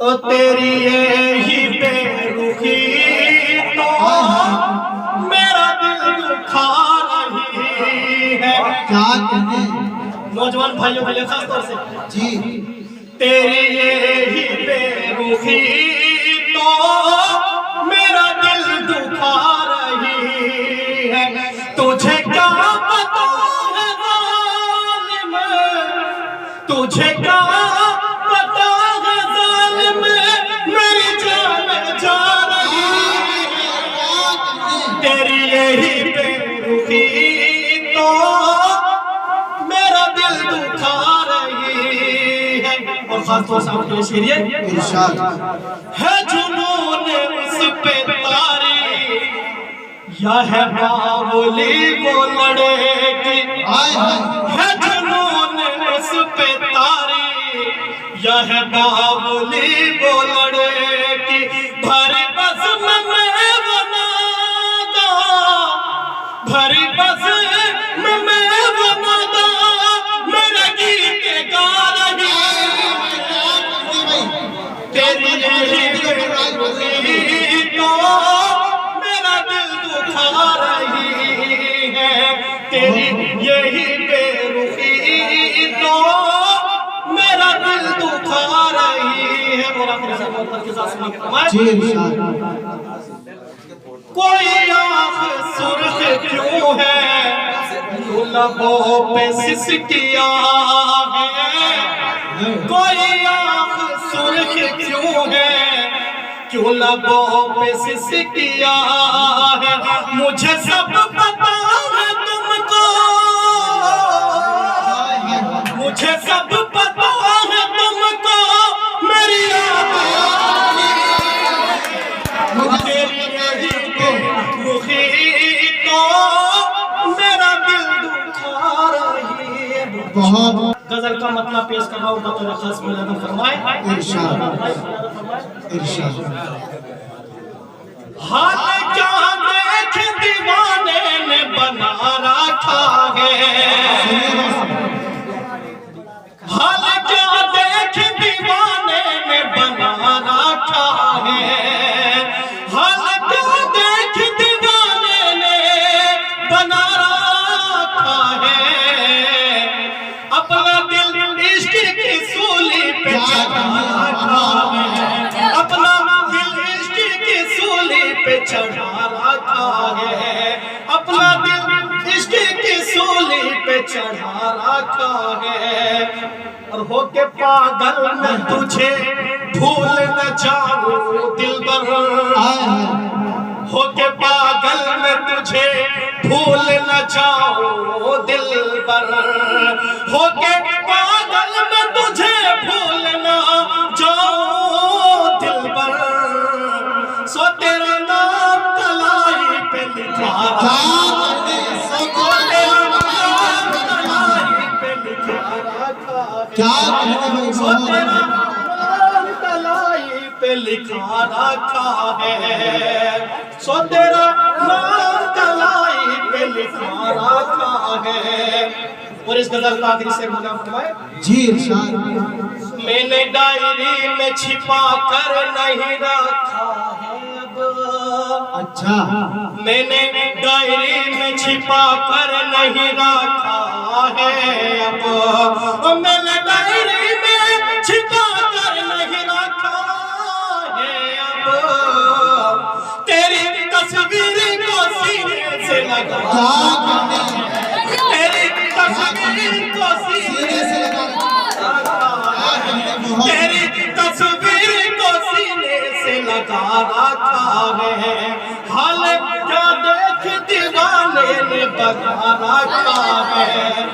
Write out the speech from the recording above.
تو تیری یہی بے رخی تو میرا دل دکھا رہی ہے. کیا کہنے نوجوان بھائیوں کے لیے خاص طور سے جی. تیری یہی بے رخی تو میرا دل دکھا رہی ہے. تجھے کیا پتا ہے ظالم, تجھے کیا پتا ہے ظالم, میری جان جا رہی ہے. تیری یہی بے رخی تو میرا دل دکھا رہی ہے. اور خاص طور سے آپ کے شعریہ ارشاد ہے جنون اس پہ تاری یا ہے باولی وہ لڑے گی. ہے جنون اس پہ تاری یا ہے باولی وہ لڑے گی. بھری بزم میں وہ نادا, بھری بزم میں وہ نادا میرا گیت گا رہی ہے. تیری یہی بے رخی تو میرا دل دکھا رہی ہے. تیری یہی بے رخی تو میرا دل دکھا رہی ہے. اور آخری سے محبت کے ساتھ سنیں گے فرمائے جی. ارشاد کوئی آنکھ سرخ کیوں ہے, کیوں لبوں پہ سسکیاں ہے. کوئی آنکھ سرخ کیوں ہے, کیوں لبوں پہ سسکیاں ہے. مجھے سب پتا ہے تم کو, مجھے سب پتا ہے تم کو, میری تیری یہی بے رخی تو میرا دل دکھا رہی ہے. بہت غزل کا مطلب پیش کرنا ہوگا تو خاص ملادہ فرمائے. ارشاد ارشاد حال کیا دیکھ دیوانے نے بنا رکھا ہے, حال کیا دیکھ دیوانے نے بنا رکھا ہے. حال کیا دیکھ دیوانے نے بنا رکھا ہے. اپنا دل عشق کی سولی پہ چڑھا رکھا ہے. اپنا دل عشق کی سولی پہ چڑھا رکھا ہے. اپنا دل عشق کی سولی پہ چڑھا رکھا ہے. اور ہو کے پاگل میں تجھے بھول نہ جاؤں دلبر, ہو کے پاگل میں تجھے بھول نہ جاؤں دلبر. ہو کے پاگل میں تجھے بھول نہ جاؤں دلبر. سو تیرا نام کلائی پہ لکھا رکھا ہے, سو تیرا نام کلائی پہ لکھا رکھا کیا ہے. کہنے سو تیرا نام کلائی پہ لکھا رکھا ہے. سو تیرا نام کلائی پہ لکھا رکھا ہے. اور اس غزل کا آخری سے مجھے فرمائے جی. ارشاد میں نے ڈائری میں چھپا کر نہیں رکھا ہے اب. اچھا میں نے ڈائری میں چھپا کر نہیں رکھا ہے اب. میں نے ڈائری میں چھپا کر نہیں رکھا ہے اب. تیری تصویر کو سینے سے لگا, تیری تصویر کو سینے سے تیری تصویر کو سینے سے لگا رکھا ہے. حال کیا دیکھ دیوانے نے بنا رکھا ہے.